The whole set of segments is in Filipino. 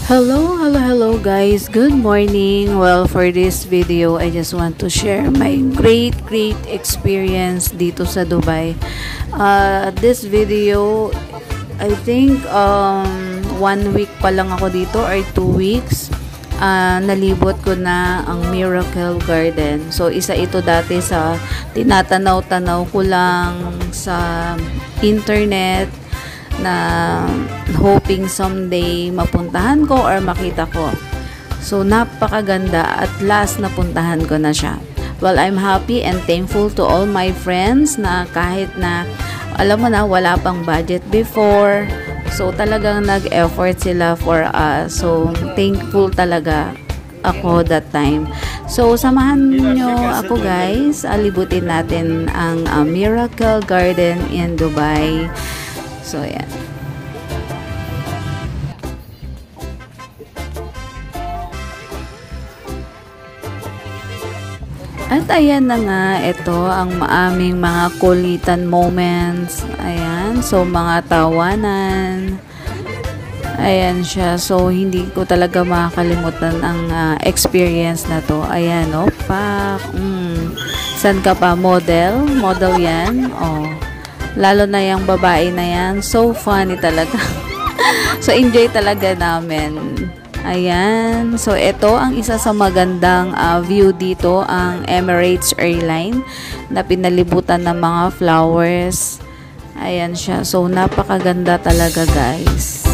Hello guys. Good morning. Well, for this video, I just want to share my great experience dito sa Dubai. This video, I think 1 week pa lang ako dito or 2 weeks. Nalibot ko na ang Miracle Garden. So, isa ito dati sa tinatanaw-tanaw ko lang sa internet na hoping someday mapuntahan ko or makita ko. So, napakaganda at last napuntahan ko na siya. Well, I'm happy and thankful to all my friends na kahit na, alam mo na, wala pang budget before. So, talagang nag-effort sila for us. So, thankful talaga ako that time. So, samahan nyo ako guys. Alibutin natin ang Miracle Garden in Dubai. So, yan. At ayan na nga, ito ang maaming mga kulitan moments. Ayan, so mga tawanan. Ayan siya. So, hindi ko talaga makakalimutan ang experience na to. Ayan, oh, pak. San ka pa? Model? Model yan? Oh. Lalo na yung babae na yan. So funny talaga. So enjoy talaga namin. Ayan. So ito ang isa sa magandang view dito. Ang Emirates Airline na pinalibutan ng mga flowers. Ayan siya. So napakaganda talaga guys.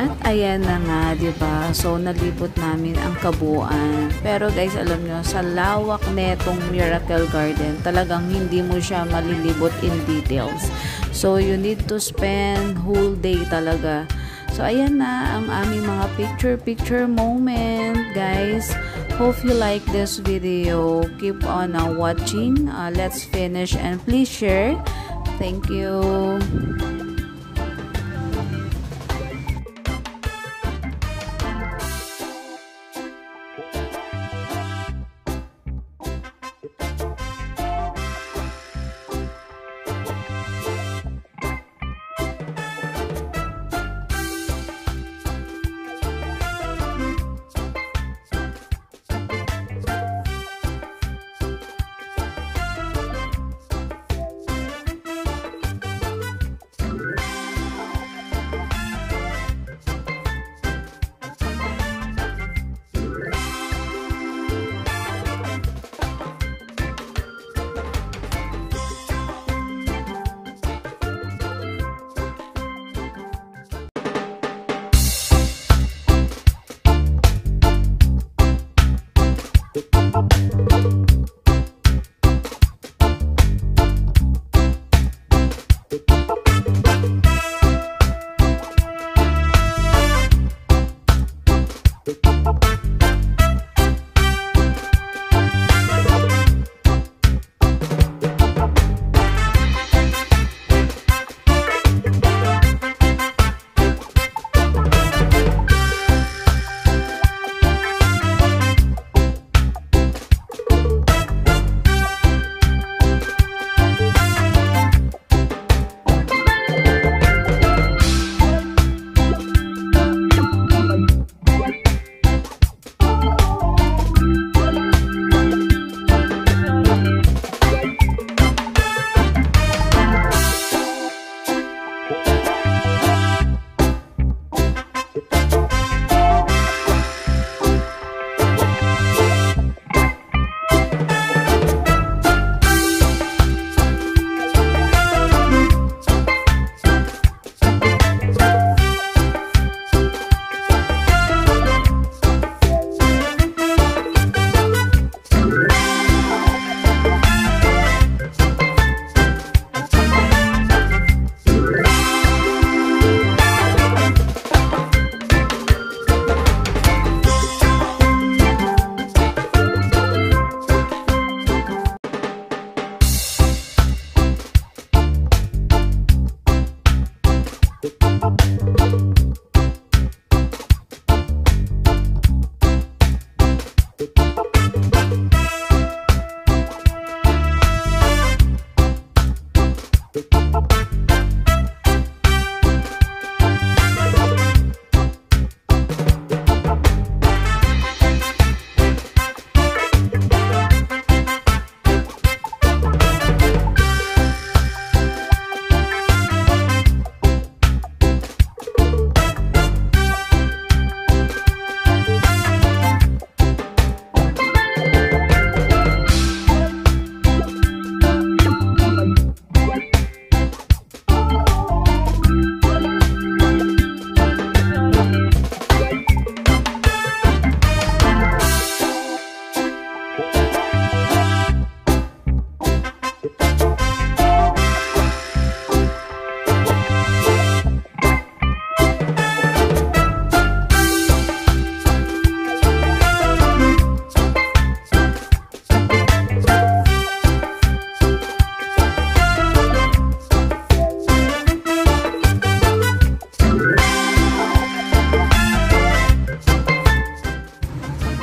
At ayan na nga, 'di ba? So nalibot namin ang kabuuan. Pero guys, alam nyo, sa lawak netong Miracle Garden, talagang hindi mo siya malilibot in details. So you need to spend whole day talaga. So ayan na ang aming mga picture moment, guys. Hope you like this video. Keep on watching. Let's finish and please share. Thank you.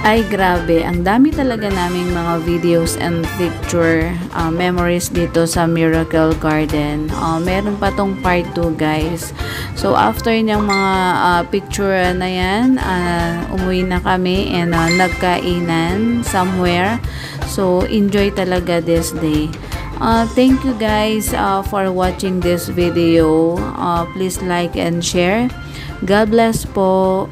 Ay grabe, ang dami talaga naming mga videos and picture memories dito sa Miracle Garden. Meron pa tong part 2 guys. So after niyang mga picture na yan, umuwi na kami and nagkainan somewhere. So enjoy talaga this day. Thank you guys for watching this video. Please like and share. God bless po.